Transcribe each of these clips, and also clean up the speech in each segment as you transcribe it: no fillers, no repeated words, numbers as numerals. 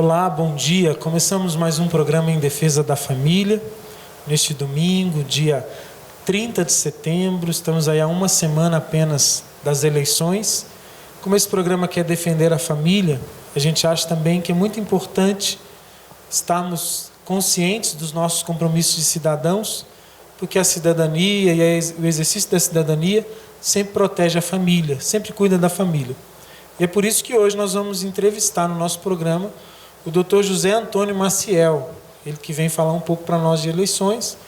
Olá, bom dia. Começamos mais um programa em defesa da família. Neste domingo, dia 30 de setembro, estamos aí há uma semana apenas das eleições. Como esse programa quer defender a família, a gente acha também que é muito importante estarmos conscientes dos nossos compromissos de cidadãos, porque a cidadania e o exercício da cidadania sempre protege a família, sempre cuida da família. E é por isso que hoje nós vamos entrevistar no nosso programa o Dr. José Antônio Maciel, ele que vem falar um pouco para nós de eleições.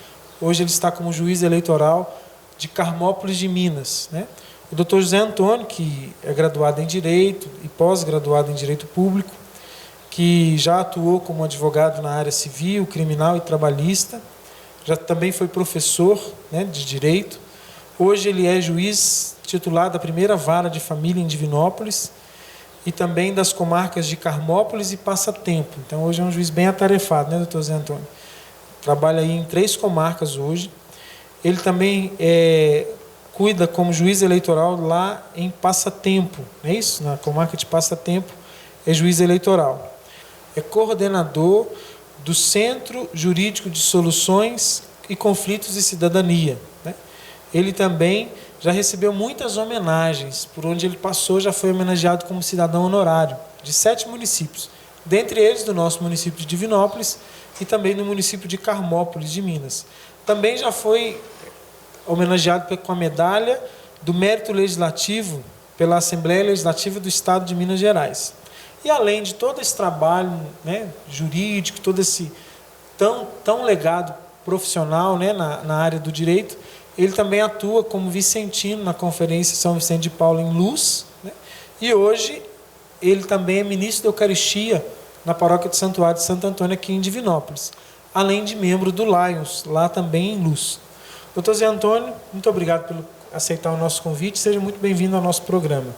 Hoje ele está como juiz eleitoral de Carmópolis de Minas, né? O Dr. José Antônio, que é graduado em Direito e pós-graduado em Direito Público, que já atuou como advogado na área civil, criminal e trabalhista, já também foi professor, né, de Direito. Hoje ele é juiz titular da primeira vara de família em Divinópolis e também das comarcas de Carmópolis e Passa Tempo. Então hoje é um juiz bem atarefado, né, doutor Zé Antônio? Trabalha aí em 3 comarcas hoje. Ele também cuida como juiz eleitoral lá em Passa Tempo, não é isso? Na comarca de Passa Tempo é juiz eleitoral. É coordenador do Centro Jurídico de Soluções e Conflitos de Cidadania, né? Ele também já recebeu muitas homenagens, por onde ele passou já foi homenageado como cidadão honorário de 7 municípios, dentre eles do nosso município de Divinópolis e também no município de Carmópolis de Minas. Também já foi homenageado com a medalha do Mérito Legislativo pela Assembleia Legislativa do Estado de Minas Gerais. E além de todo esse trabalho, né, jurídico, todo esse tão legado profissional, né, na área do direito, ele também atua como vicentino na Conferência São Vicente de Paulo em Luz, né? E hoje ele também é ministro da Eucaristia na Paróquia de Santuário de Santo Antônio aqui em Divinópolis, além de membro do Lions, lá também em Luz. Doutor Zé Antônio, muito obrigado por aceitar o nosso convite, seja muito bem-vindo ao nosso programa.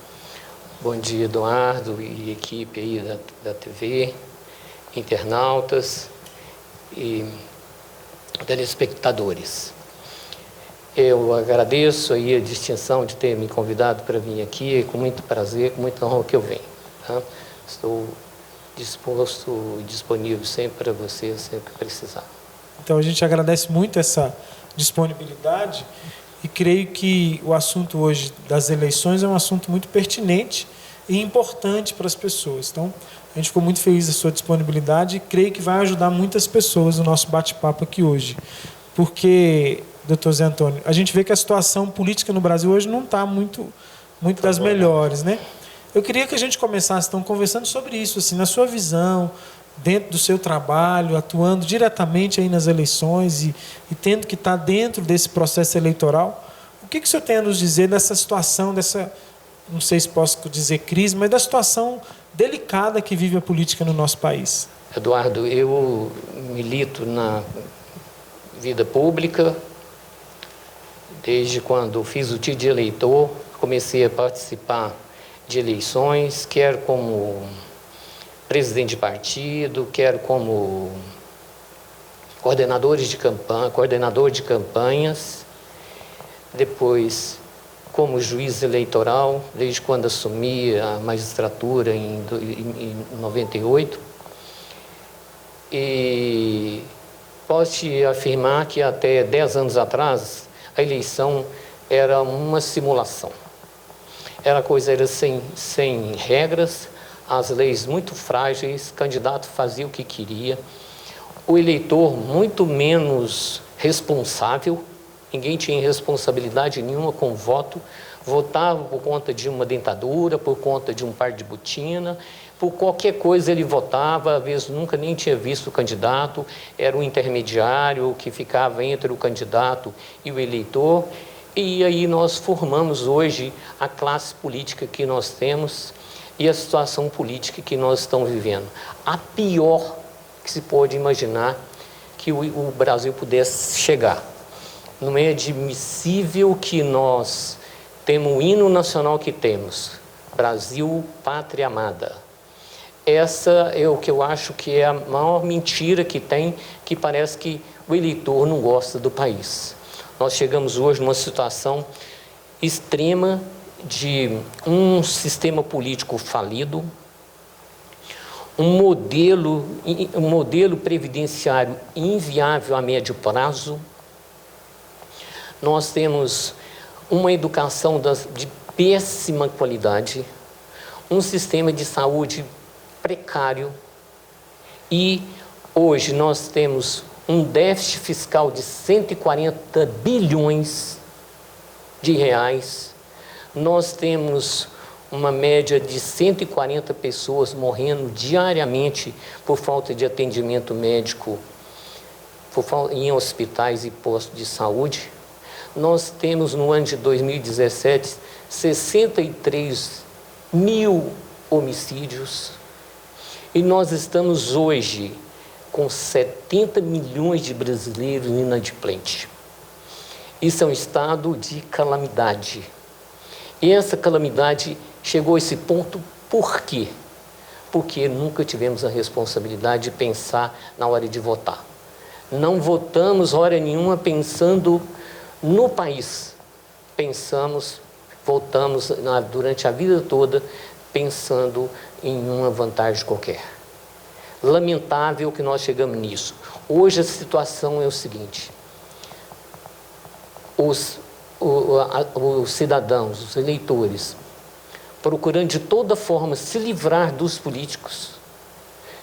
Bom dia, Eduardo e equipe aí da TV, internautas e telespectadores. Eu agradeço aí a distinção de ter me convidado para vir aqui, com muito prazer, com muita honra que eu venho. Tá? Estou disposto e disponível sempre para você, sempre que precisar. Então a gente agradece muito essa disponibilidade e creio que o assunto hoje das eleições é um assunto muito pertinente e importante para as pessoas. Então a gente ficou muito feliz da sua disponibilidade e creio que vai ajudar muitas pessoas no nosso bate-papo aqui hoje. Porque, doutor Zé Antônio, a gente vê que a situação política no Brasil hoje não está muito das melhores, né? Eu queria que a gente começasse, então, conversando sobre isso, assim, na sua visão, dentro do seu trabalho, atuando diretamente aí nas eleições e tendo que estar dentro desse processo eleitoral. O que o senhor tem a nos dizer dessa situação, dessa, não sei se posso dizer crise, mas da situação delicada que vive a política no nosso país? Eduardo, eu milito na vida pública, desde quando fiz o título de eleitor, comecei a participar de eleições, quer como presidente de partido, quer como coordenador de campanhas, depois como juiz eleitoral, desde quando assumi a magistratura em 98, e posso te afirmar que até 10 anos atrás, a eleição era uma simulação. A coisa era sem regras, as leis muito frágeis, o candidato fazia o que queria, o eleitor muito menos responsável, ninguém tinha responsabilidade nenhuma com o voto, votava por conta de uma dentadura, por conta de um par de botina, por qualquer coisa ele votava, às vezes nunca nem tinha visto o candidato, era um intermediário que ficava entre o candidato e o eleitor. E aí nós formamos hoje a classe política que nós temos e a situação política que nós estamos vivendo. A pior que se pode imaginar que o Brasil pudesse chegar. Não é admissível que nós temos o hino nacional que temos, Brasil, Pátria Amada. Essa é o que eu acho que é a maior mentira que tem, que parece que o eleitor não gosta do país. Nós chegamos hoje numa situação extrema de um sistema político falido, um modelo previdenciário inviável a médio prazo. Nós temos uma educação de péssima qualidade, um sistema de saúde precário e hoje nós temos um déficit fiscal de 140 bilhões de reais. Nós temos uma média de 140 pessoas morrendo diariamente por falta de atendimento médico em hospitais e postos de saúde. Nós temos no ano de 2017 63 mil homicídios e nós estamos hoje com 70 milhões de brasileiros inadimplentes. Isso é um estado de calamidade. E essa calamidade chegou a esse ponto por quê? Porque nunca tivemos a responsabilidade de pensar na hora de votar. Não votamos hora nenhuma pensando no país. Votamos durante a vida toda pensando em uma vantagem qualquer. Lamentável que nós chegamos nisso. Hoje a situação é o seguinte: os cidadãos, os eleitores, procurando de toda forma se livrar dos políticos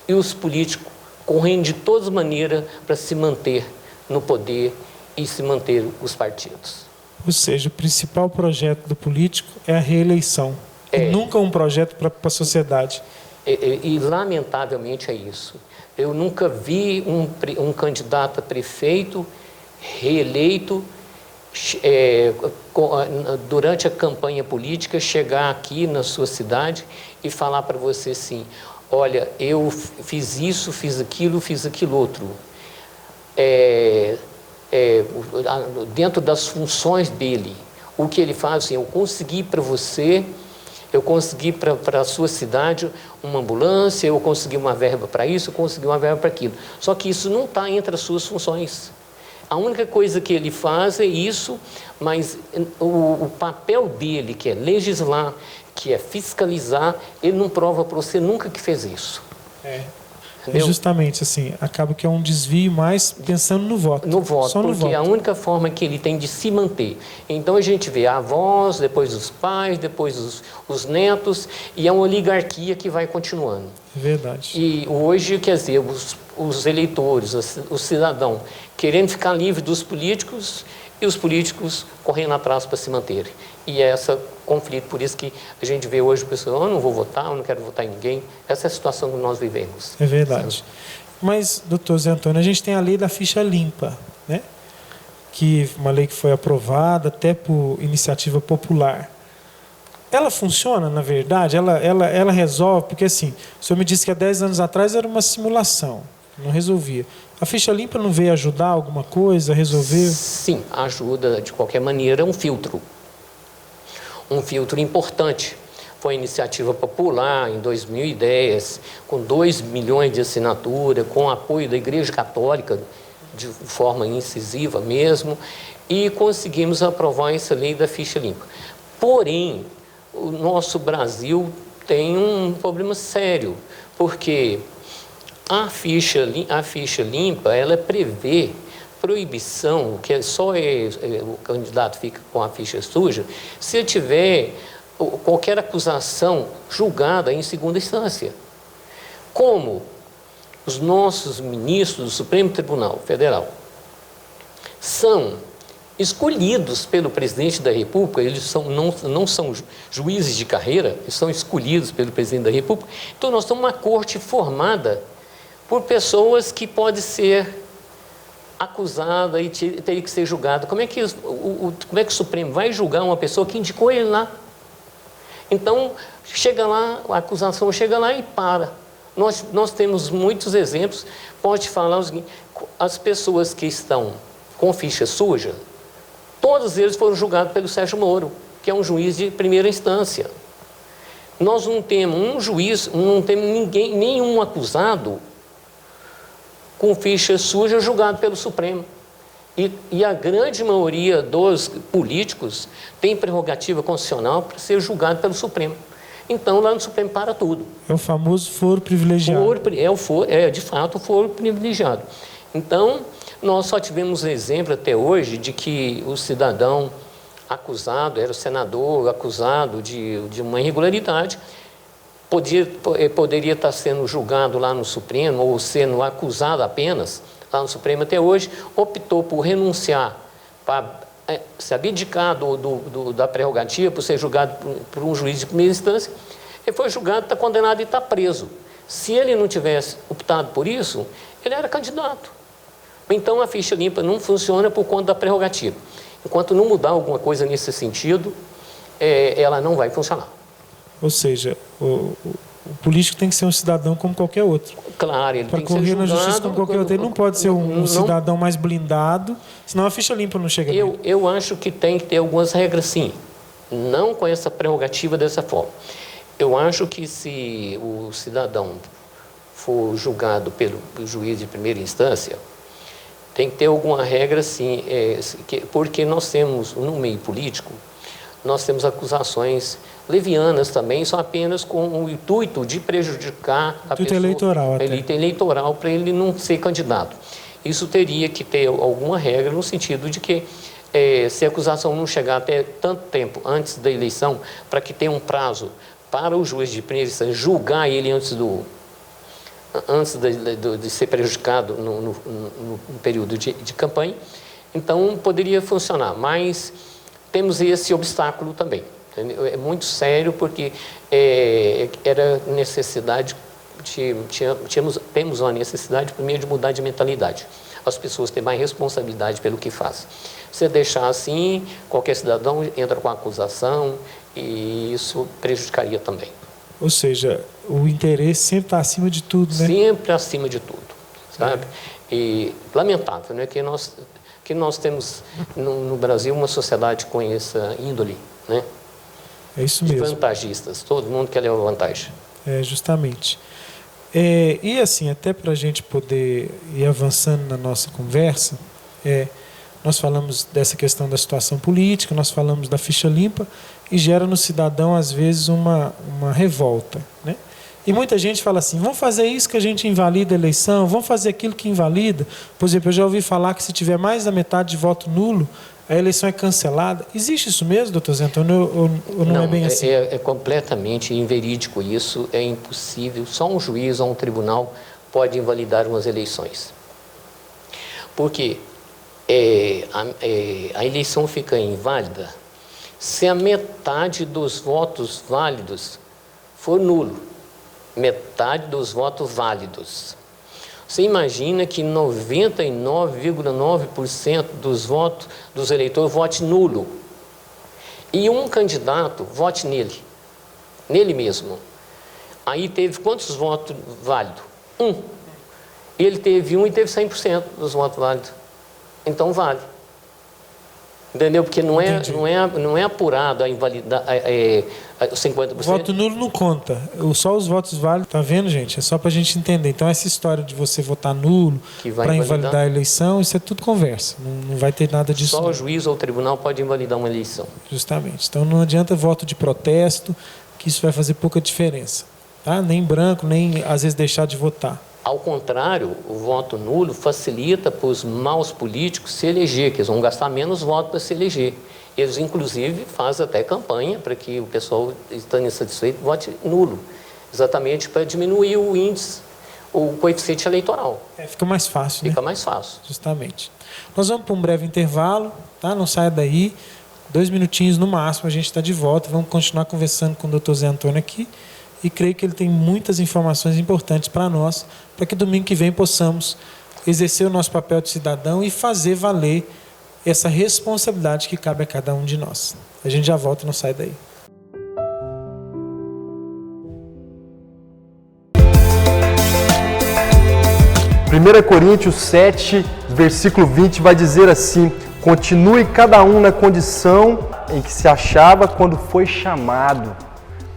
e os políticos correndo de todas maneiras para se manter no poder e se manter os partidos. Ou seja, o principal projeto do político é a reeleição, e nunca um projeto para a sociedade. E lamentavelmente é isso. Eu nunca vi um candidato a prefeito reeleito durante a campanha política chegar aqui na sua cidade e falar para você assim: olha, eu fiz isso, fiz aquilo outro. Dentro das funções dele, o que ele faz assim: eu consegui para você, eu consegui para a sua cidade uma ambulância, eu consegui uma verba para isso, eu consegui uma verba para aquilo. Só que isso não está entre as suas funções. A única coisa que ele faz é isso, mas o papel dele, que é legislar, que é fiscalizar, ele não prova para você nunca que fez isso. E justamente assim, acaba que é um desvio mais pensando no voto. No voto, só no porque voto. É a única forma que ele tem de se manter. Então a gente vê avós, depois os pais, depois os netos, e é uma oligarquia que vai continuando. É verdade. E hoje, quer dizer, os eleitores, o cidadão, querendo ficar livre dos políticos e os políticos correndo atrás para se manterem. E é esse conflito, por isso que a gente vê hoje o pessoal: eu não vou votar, eu não quero votar em ninguém. Essa é a situação que nós vivemos. É verdade. Mas, doutor Zé Antônio, a gente tem a lei da ficha limpa, né? Uma lei que foi aprovada até por iniciativa popular. Ela funciona, na verdade? Ela resolve? Porque assim, o senhor me disse que há 10 anos atrás era uma simulação, não resolvia. A ficha limpa não veio ajudar alguma coisa, resolver? Sim, ajuda de qualquer maneira, um filtro importante. Foi iniciativa popular em 2010, com 2 milhões de assinaturas, com apoio da Igreja Católica, de forma incisiva mesmo, e conseguimos aprovar essa lei da ficha limpa. Porém, o nosso Brasil tem um problema sério, porque a ficha limpa, ela prevê proibição, que só o candidato fica com a ficha suja, se tiver qualquer acusação julgada em segunda instância. Como os nossos ministros do Supremo Tribunal Federal são escolhidos pelo presidente da República, eles não são juízes de carreira, eles são escolhidos pelo presidente da República. Então nós temos uma corte formada por pessoas que podem ser acusada e teria que ser julgada. Como é que o Supremo vai julgar uma pessoa que indicou ele lá? Então, chega lá, a acusação chega lá e para. Nós temos muitos exemplos. Pode falar o seguinte: as pessoas que estão com ficha suja, todos eles foram julgados pelo Sérgio Moro, que é um juiz de primeira instância. Nós não temos um juiz, não temos nenhum acusado com ficha suja julgado pelo Supremo. E a grande maioria dos políticos tem prerrogativa constitucional para ser julgado pelo Supremo. Então, lá no Supremo para tudo. É o famoso foro privilegiado. De fato, o foro privilegiado. Então, nós só tivemos exemplo até hoje de que o cidadão acusado, era o senador acusado de uma irregularidade, poderia estar sendo julgado lá no Supremo ou sendo acusado apenas lá no Supremo até hoje, optou por renunciar, para se abdicar da prerrogativa, por ser julgado por um juiz de primeira instância, ele foi julgado, está condenado e está preso. Se ele não tivesse optado por isso, ele era candidato. Então, a ficha limpa não funciona por conta da prerrogativa. Enquanto não mudar alguma coisa nesse sentido, ela não vai funcionar. Ou seja, o político tem que ser um cidadão como qualquer outro. Claro, ele tem que ser julgado. Para correr na justiça como qualquer outro. Ele não pode ser um cidadão mais blindado, senão a ficha limpa não chega nele. Eu acho que tem que ter algumas regras, sim. Não com essa prerrogativa dessa forma. Eu acho que se o cidadão for julgado pelo juiz de primeira instância, tem que ter alguma regra, sim, porque nós temos, no meio político, nós temos acusações levianas também, só apenas com o intuito de prejudicar a pessoa. Elite eleitoral, para ele não ser candidato. Isso teria que ter alguma regra no sentido de que, se a acusação não chegar até tanto tempo antes da eleição, para que tenha um prazo para o juiz de primeira instância julgar ele antes de ser prejudicado no período de campanha, então poderia funcionar, mas temos esse obstáculo também. Entendeu? É muito sério porque era necessidade, temos uma necessidade primeiro de mudar de mentalidade. As pessoas têm mais responsabilidade pelo que fazem. Se deixar assim, qualquer cidadão entra com a acusação e isso prejudicaria também. Ou seja, o interesse sempre está acima de tudo, né? Sempre acima de tudo, sabe? E lamentável, né? Que nós temos no Brasil uma sociedade com essa índole, né? É isso mesmo. De vantagistas, todo mundo quer levar vantagem. Justamente. E assim, até para a gente poder ir avançando na nossa conversa, nós falamos dessa questão da situação política, nós falamos da ficha limpa, e gera no cidadão, às vezes, uma revolta, né? E muita gente fala assim, vamos fazer isso que a gente invalida a eleição, vamos fazer aquilo que invalida. Por exemplo, eu já ouvi falar que se tiver mais da metade de voto nulo, a eleição é cancelada. Existe isso mesmo, doutor Zé Antônio, ou não é bem assim? É completamente inverídico isso, é impossível. Só um juiz ou um tribunal pode invalidar umas eleições. Porque a eleição fica inválida se a metade dos votos válidos for nulo. Metade dos votos válidos. Você imagina que 99,9% dos votos dos eleitores vote nulo. E um candidato vote nele mesmo. Aí teve quantos votos válidos? Ele teve e teve 100% dos votos válidos. Então vale. Entendeu? Porque não é apurado a invalidade, 50%. O voto nulo não conta. Só os votos válidos, tá vendo, gente? É só para a gente entender. Então, essa história de você votar nulo para invalidar a eleição, isso é tudo conversa. Não vai ter nada disso. Só o juiz ou o tribunal pode invalidar uma eleição. Justamente. Então, não adianta voto de protesto, que isso vai fazer pouca diferença. Tá? Nem branco, nem às vezes deixar de votar. Ao contrário, o voto nulo facilita para os maus políticos se eleger, que eles vão gastar menos votos para se eleger. Eles, inclusive, fazem até campanha para que o pessoal, estando insatisfeito, vote nulo, exatamente para diminuir o índice, o coeficiente eleitoral. Fica mais fácil, Fica mais fácil. Justamente. Nós vamos para um breve intervalo, tá? Não saia daí, 2 minutinhos no máximo, a gente está de volta, vamos continuar conversando com o doutor Zé Antônio aqui. E creio que ele tem muitas informações importantes para nós, para que domingo que vem possamos exercer o nosso papel de cidadão e fazer valer essa responsabilidade que cabe a cada um de nós. A gente já volta e não sai daí. 1 Coríntios 7, versículo 20 vai dizer assim: continue cada um na condição em que se achava quando foi chamado.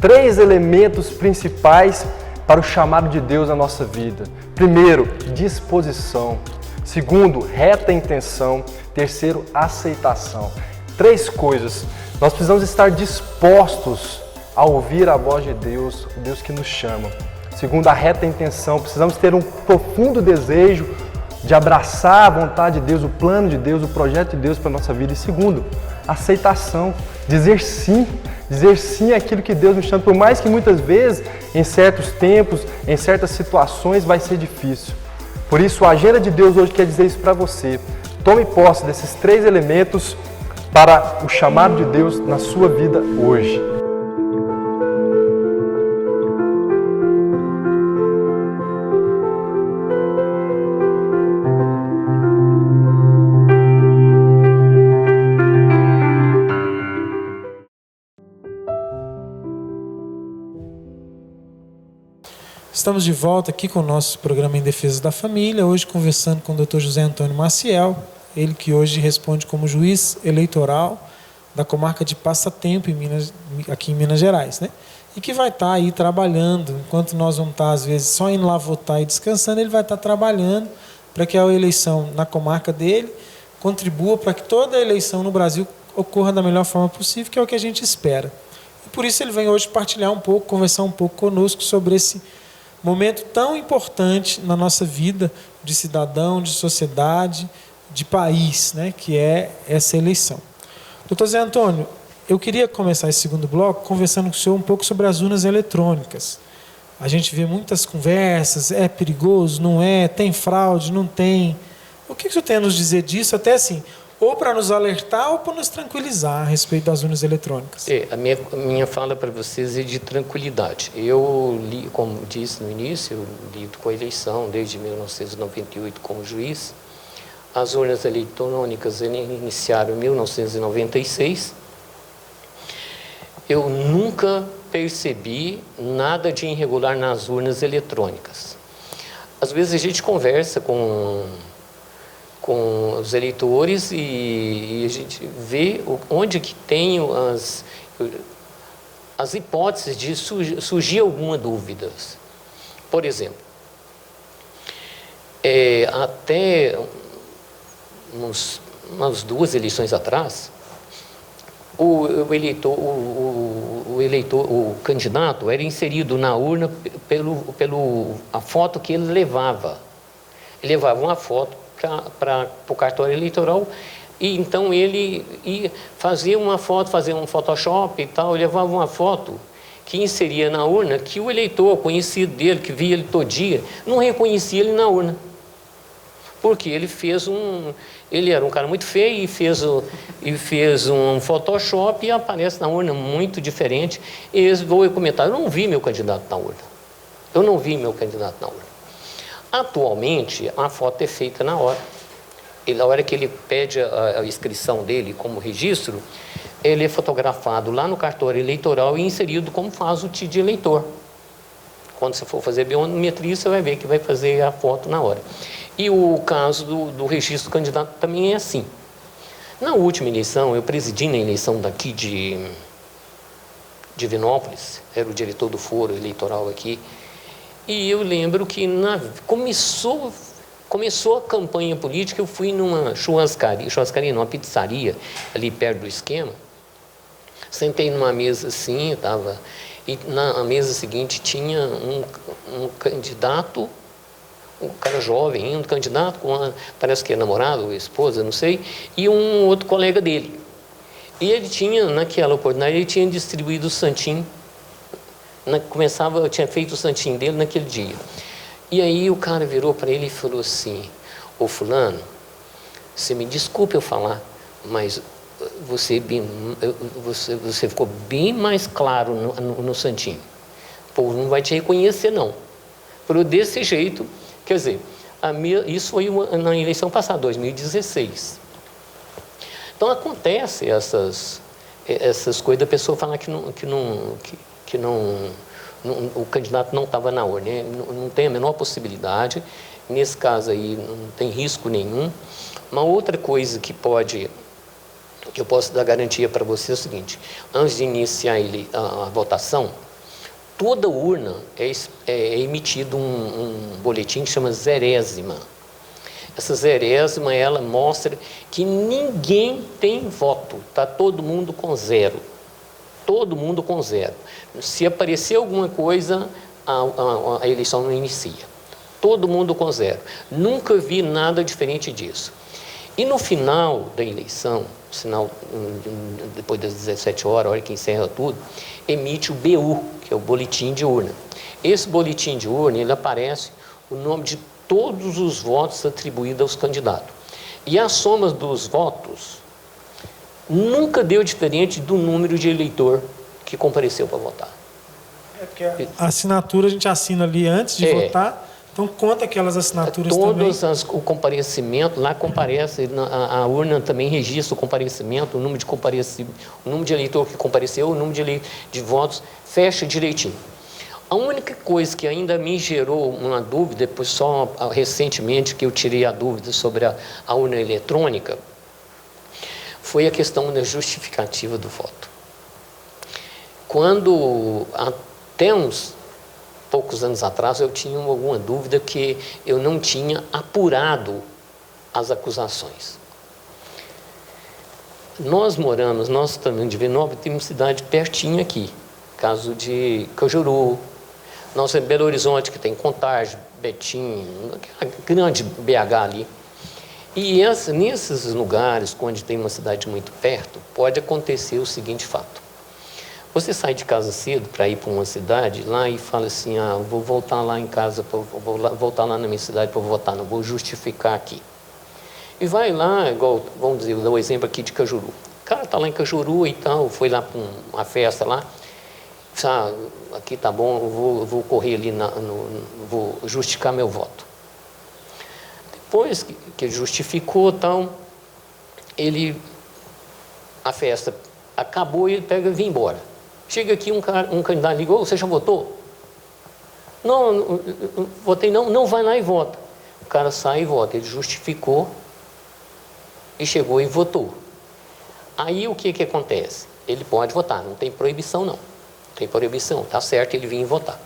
3 elementos principais para o chamado de Deus na nossa vida. Primeiro, disposição. Segundo, reta intenção. Terceiro, aceitação. 3 coisas. Nós precisamos estar dispostos a ouvir a voz de Deus, o Deus que nos chama. Segundo, a reta intenção. Precisamos ter um profundo desejo de abraçar a vontade de Deus, o plano de Deus, o projeto de Deus para a nossa vida. E segundo, aceitação. Dizer sim àquilo que Deus nos chama. Por mais que muitas vezes, em certos tempos, em certas situações, vai ser difícil. Por isso, a agenda de Deus hoje quer dizer isso para você. Tome posse desses 3 elementos para o chamado de Deus na sua vida hoje. Estamos de volta aqui com o nosso programa Em Defesa da Família, hoje conversando com o Dr. José Antônio Maciel, ele que hoje responde como juiz eleitoral da comarca de Passatempo, aqui em Minas Gerais, né? E que vai estar aí trabalhando, enquanto nós vamos estar às vezes só indo lá votar e descansando, ele vai estar trabalhando para que a eleição na comarca dele contribua para que toda a eleição no Brasil ocorra da melhor forma possível, que é o que a gente espera. E por isso ele vem hoje partilhar um pouco, conversar um pouco conosco sobre esse momento tão importante na nossa vida de cidadão, de sociedade, de país, né, que é essa eleição. Doutor Zé Antônio, eu queria começar esse segundo bloco conversando com o senhor um pouco sobre as urnas eletrônicas. A gente vê muitas conversas, é perigoso, não é, tem fraude, não tem. O que o senhor tem a nos dizer disso, até assim, ou para nos alertar ou para nos tranquilizar a respeito das urnas eletrônicas? A minha fala para vocês é de tranquilidade. Eu, como disse no início, eu lido com a eleição desde 1998 como juiz. As urnas eletrônicas iniciaram em 1996. Eu nunca percebi nada de irregular nas urnas eletrônicas. Às vezes a gente conversa com os eleitores e a gente vê onde que tem as hipóteses de surgir alguma dúvida. Por exemplo, até umas 2 eleições atrás, o candidato era inserido na urna a foto que ele levava. Ele levava uma foto para o cartório eleitoral, e então ele fazia uma foto, fazia um Photoshop e tal, levava uma foto que inseria na urna, que o eleitor conhecido dele, que via ele todo dia, não reconhecia ele na urna. Porque ele era um cara muito feio e fez um Photoshop e aparece na urna muito diferente. E eles vão comentar: eu não vi meu candidato na urna. Eu não vi meu candidato na urna. Atualmente, a foto é feita na hora. E na hora que ele pede a inscrição dele como registro, ele é fotografado lá no cartório eleitoral e inserido como faz o TID de eleitor. Quando você for fazer biometria, você vai ver que vai fazer a foto na hora. E o caso do registro do candidato também é assim. Na última eleição, eu presidi na eleição daqui de Divinópolis, era o diretor do foro eleitoral aqui, e eu lembro que começou a campanha política, eu fui numa churrascaria, numa pizzaria, ali perto do esquema, sentei numa mesa assim, e na mesa seguinte tinha um candidato, um cara jovem, um candidato, parece que é namorado ou esposa, não sei, e um outro colega dele. E ele tinha, naquela oportunidade, ele tinha distribuído o santinho, tinha feito o santinho dele naquele dia. E aí o cara virou para ele e falou assim: ô fulano, você me desculpe eu falar, mas você ficou bem mais claro no santinho. O povo não vai te reconhecer, não. Por desse jeito, quer dizer, isso foi na eleição passada, 2016. Então acontece essas coisas da pessoa falar que o candidato não estava na urna, né? Não tem a menor possibilidade. Nesse caso aí não tem risco nenhum. Uma outra coisa que eu posso dar garantia para você é o seguinte: antes de iniciar a votação, toda urna é emitido um boletim que chama zerésima. Essa zerésima, ela mostra que ninguém tem voto, está todo mundo com 0. Todo mundo com 0. Se aparecer alguma coisa, a eleição não inicia. Todo mundo com 0. Nunca vi nada diferente disso. E no final da eleição, depois das 17 horas, a hora que encerra tudo, emite o BU, que é o boletim de urna. Esse boletim de urna, ele aparece o nome de todos os votos atribuídos aos candidatos. E a soma dos votos nunca deu diferente do número de eleitor que compareceu para votar. É porque a assinatura a gente assina ali antes de votar, então conta aquelas assinaturas também. O comparecimento, lá comparece, a urna também registra o comparecimento, o número de eleitor que compareceu, o número de votos, fecha direitinho. A única coisa que ainda me gerou uma dúvida, depois só recentemente que eu tirei a dúvida sobre a urna eletrônica, foi a questão da justificativa do voto. Quando, até uns poucos anos atrás, eu tinha alguma dúvida que eu não tinha apurado as acusações. Nós também de Venópolis, temos uma cidade pertinho aqui, caso de Cajuru, nós em Belo Horizonte, que tem Contagem, Betim, grande BH ali. E nesses lugares, onde tem uma cidade muito perto, pode acontecer o seguinte fato. Você sai de casa cedo para ir para uma cidade lá e fala assim, vou voltar lá em casa, vou voltar lá na minha cidade para votar, não vou justificar aqui. E vai lá, igual, vamos dizer, vou dar o exemplo aqui de Cajuru. O cara está lá em Cajuru e tal, foi lá para uma festa lá, aqui tá bom, eu vou correr ali, vou justificar meu voto. Depois que ele justificou tal, a festa acabou e ele pega e vem embora. Chega aqui um candidato ligou, você já votou? Não, votei não, vai lá e vota. O cara sai e vota, ele justificou e chegou e votou. Aí o que acontece? Ele pode votar, não tem proibição não. Tem proibição, tá certo ele vir votar.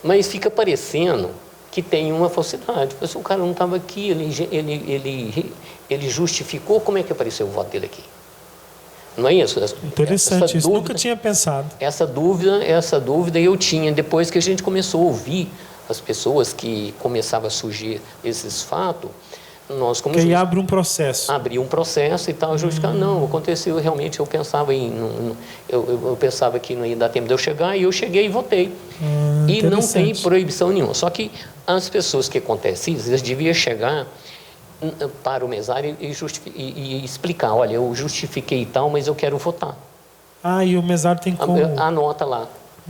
Mas fica parecendo que tem uma falsidade. O cara não estava aqui, ele justificou, como é que apareceu o voto dele aqui? Não é isso? Interessante, isso nunca tinha pensado. Essa dúvida eu tinha, depois que a gente começou a ouvir as pessoas que começavam a surgir esses fatos, nós como que aí abre um processo. Abrir um processo e tal, justificar, não, aconteceu realmente, eu pensava eu pensava que não ia dar tempo de eu chegar, e eu cheguei e votei. E não tem proibição nenhuma. Só que as pessoas que acontecem isso, eles deviam chegar para o mesário e explicar, olha, eu justifiquei e tal, mas eu quero votar. E o mesário tem como? Anota lá,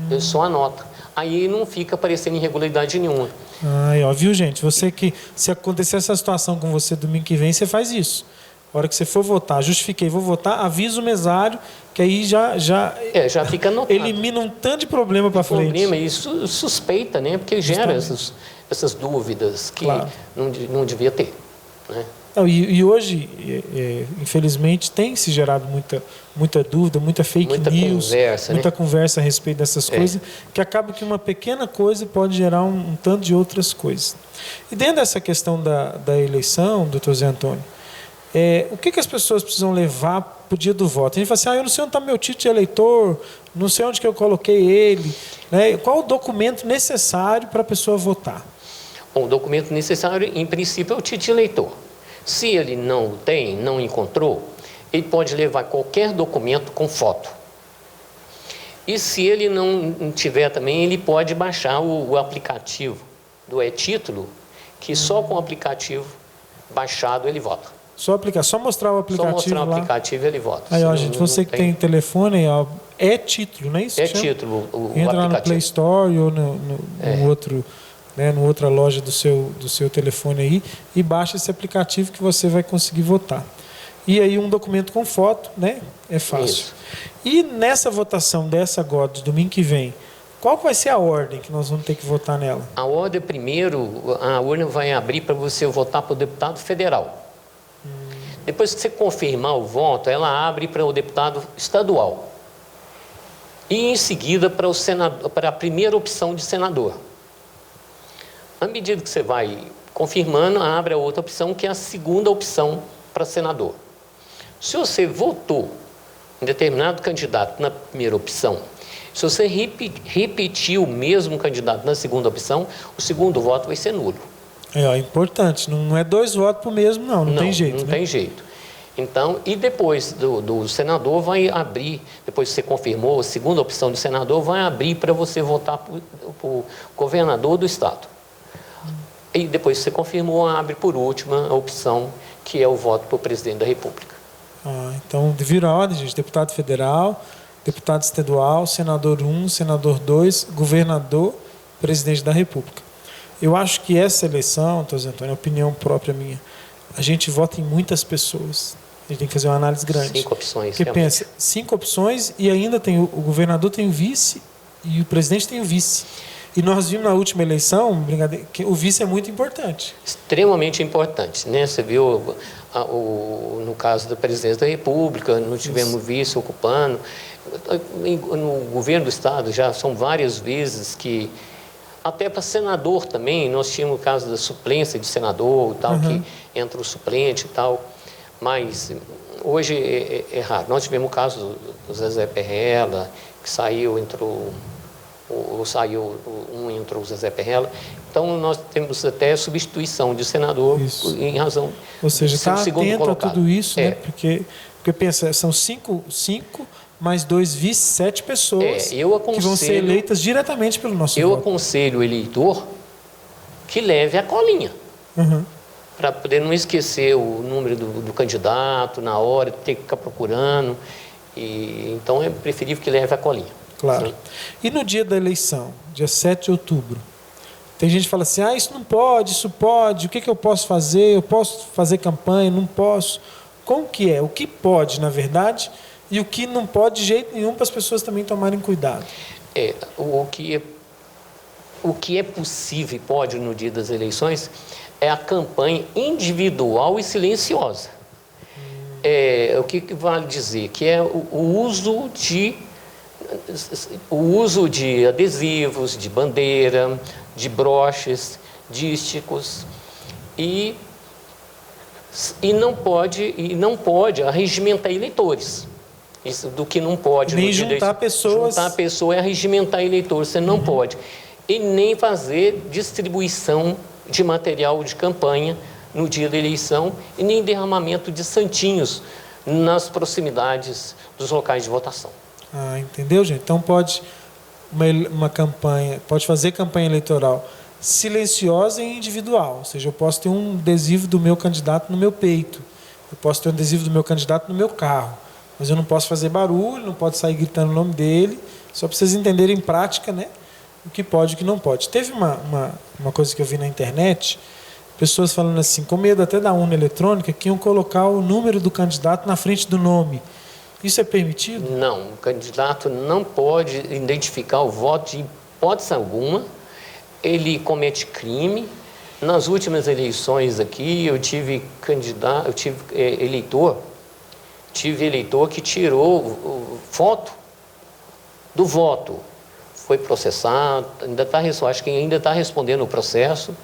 eu só anota. Aí não fica aparecendo irregularidade nenhuma. Viu, gente? Você que, se acontecer essa situação com você domingo que vem, você faz isso. A hora que você for votar, justifiquei, vou votar, avisa o mesário, que aí já fica anotado. Elimina um tanto de problema para frente. Problema, e suspeita, né? Porque gera essas dúvidas que não devia ter, né? E hoje, infelizmente, tem se gerado muita dúvida, muita fake news, muita conversa a respeito dessas coisas, que acaba que uma pequena coisa pode gerar um tanto de outras coisas. E dentro dessa questão da eleição, doutor Zé Antônio, o que as pessoas precisam levar para o dia do voto? A gente fala assim, eu não sei onde está meu título de eleitor, não sei onde que eu coloquei ele, né? Qual o documento necessário para a pessoa votar? Bom, o documento necessário, em princípio, é o título de eleitor. Se ele não tem, não encontrou, ele pode levar qualquer documento com foto. E se ele não tiver também, ele pode baixar o aplicativo do e-título, que só com o aplicativo baixado ele vota. Só mostrar o aplicativo. Só mostrar o aplicativo ele vota. Aí, gente, você que tem telefone, e-título, não é isso? E-título, o entra lá no Play Store ou no outro... numa outra loja do seu telefone aí, e baixa esse aplicativo que você vai conseguir votar. E aí um documento com foto, né? É fácil. Isso. E nessa votação dessa agora, de domingo que vem, qual vai ser a ordem que nós vamos ter que votar nela? A ordem, primeiro, a urna vai abrir para você votar para o deputado federal. Depois que você confirmar o voto, ela abre para o deputado estadual. E em seguida para a primeira opção de senador. À medida que você vai confirmando, abre a outra opção, que é a segunda opção para senador. Se você votou um determinado candidato na primeira opção, se você repetir o mesmo candidato na segunda opção, o segundo voto vai ser nulo. É importante, não é 2 votos para o mesmo, não tem jeito. Não né? tem jeito. Então, e depois do senador vai abrir, depois que você confirmou a segunda opção do senador, vai abrir para você votar para o governador do estado. E depois que você confirmou, abre por última a opção, que é o voto para o presidente da República. Então, vira a ordem, gente. Deputado federal, deputado estadual, senador 1, senador 2, governador, presidente da República. Eu acho que essa eleição, José Antônio, é opinião própria minha, a gente vota em muitas pessoas. A gente tem que fazer uma análise grande. 5 opções. Porque pensa, 5 opções e ainda tem o governador tem o vice e o presidente tem o vice. E nós vimos na última eleição, que o vice é muito importante. Extremamente importante, né? Você viu no caso da presidência da República, não tivemos vice ocupando. No governo do estado já são várias vezes que, até para senador também, nós tínhamos o caso da suplência de senador, tal, que entra o suplente e tal, mas hoje é raro. Nós tivemos o caso do Zezé Perrella, que saiu, entrou o Zezé Perrella. Então, nós temos até substituição de senador em razão. Ou seja, está atento colocado. A tudo isso, né? Porque pensa, são 5 mais 2 vice, 7 pessoas que vão ser eleitas diretamente pelo nosso voto. Eu aconselho o eleitor que leve a colinha. Para poder não esquecer o número do candidato na hora, ter que ficar procurando. Então, é preferível que leve a colinha. Claro. Sim. E no dia da eleição, dia 7 de outubro, tem gente que fala assim, isso não pode, isso pode, o que eu posso fazer? Eu posso fazer campanha, não posso. Como que é? O que pode, na verdade, e o que não pode de jeito nenhum para as pessoas também tomarem cuidado? O que é possível e pode no dia das eleições é a campanha individual e silenciosa. O que vale dizer? Que é o uso de adesivos, de bandeira, de broches, dísticos e não pode arregimentar eleitores. Isso do que não pode. Nem juntar pessoas. Juntar pessoas é arregimentar eleitores, você não pode. E nem fazer distribuição de material de campanha no dia da eleição e nem derramamento de santinhos nas proximidades dos locais de votação. Entendeu, gente? Então pode uma campanha, pode fazer campanha eleitoral silenciosa e individual. Ou seja, eu posso ter um adesivo do meu candidato no meu peito, eu posso ter um adesivo do meu candidato no meu carro, mas eu não posso fazer barulho, não posso sair gritando o nome dele, só para vocês entenderem em prática, né, o que pode e o que não pode. Teve uma coisa que eu vi na internet, pessoas falando assim, com medo até da urna eletrônica, que iam colocar o número do candidato na frente do nome. Isso é permitido? Não, o candidato não pode identificar o voto de hipótese alguma, ele comete crime. Nas últimas eleições aqui, eu tive eleitor que tirou foto do voto, foi processado, acho que ainda está respondendo o processo.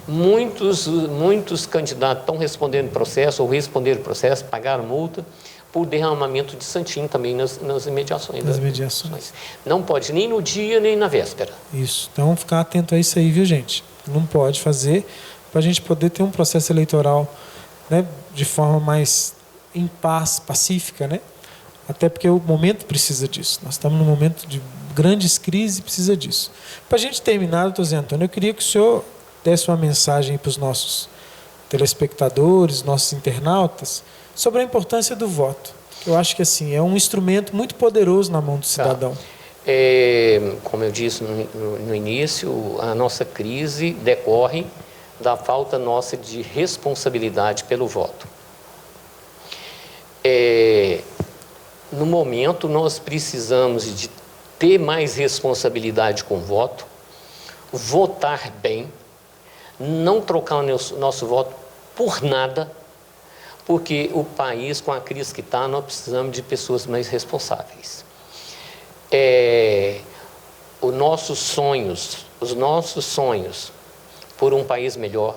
Muitos candidatos estão respondendo o processo ou responderam o processo, pagaram multa por derramamento de santinho também nas imediações. Nas mediações. Não pode nem no dia nem na véspera. Isso. Então, ficar atento a isso aí, viu, gente? Não pode fazer para a gente poder ter um processo eleitoral, né, de forma mais em paz, pacífica, né? Até porque o momento precisa disso. Nós estamos num momento de grandes crises e precisa disso. Para a gente terminar, doutor Zé Antônio, eu queria que o senhor desse uma mensagem para os nossos telespectadores, nossos internautas, sobre a importância do voto. Eu acho que assim é um instrumento muito poderoso na mão do cidadão. Como eu disse no início, a nossa crise decorre da falta nossa de responsabilidade pelo voto. No momento, nós precisamos de ter mais responsabilidade com o voto, votar bem, não trocar o nosso voto por nada, porque o país, com a crise que está, nós precisamos de pessoas mais responsáveis. Os nossos sonhos por um país melhor,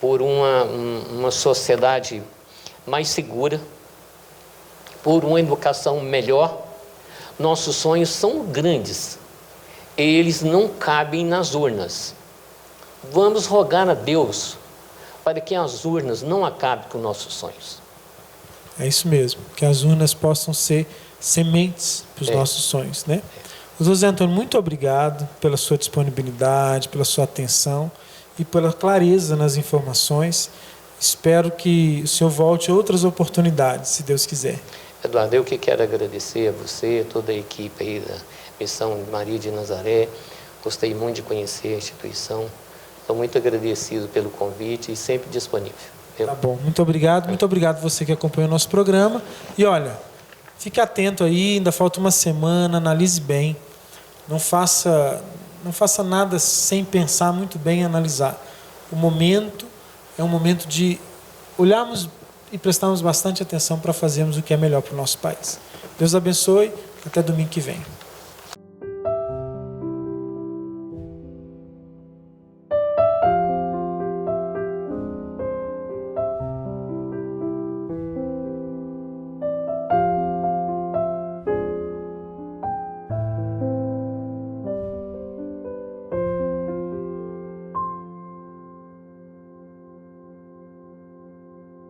por uma sociedade mais segura, por uma educação melhor. Nossos sonhos são grandes, eles não cabem nas urnas. Vamos rogar a Deus para que as urnas não acabem com nossos sonhos. É isso mesmo, que as urnas possam ser sementes para os nossos sonhos, né? José Antônio, muito obrigado pela sua disponibilidade, pela sua atenção e pela clareza nas informações. Espero que o senhor volte a outras oportunidades, se Deus quiser. Eduardo, eu que quero agradecer a você, toda a equipe aí da Missão Maria de Nazaré. Gostei muito de conhecer a instituição. Estou muito agradecido pelo convite e sempre disponível. Tá bom, muito obrigado você que acompanhou o nosso programa. E olha, fique atento aí, ainda falta uma semana, analise bem. Não faça nada sem pensar muito bem e analisar. O momento é um momento de olharmos e prestarmos bastante atenção para fazermos o que é melhor para o nosso país. Deus abençoe, até domingo que vem.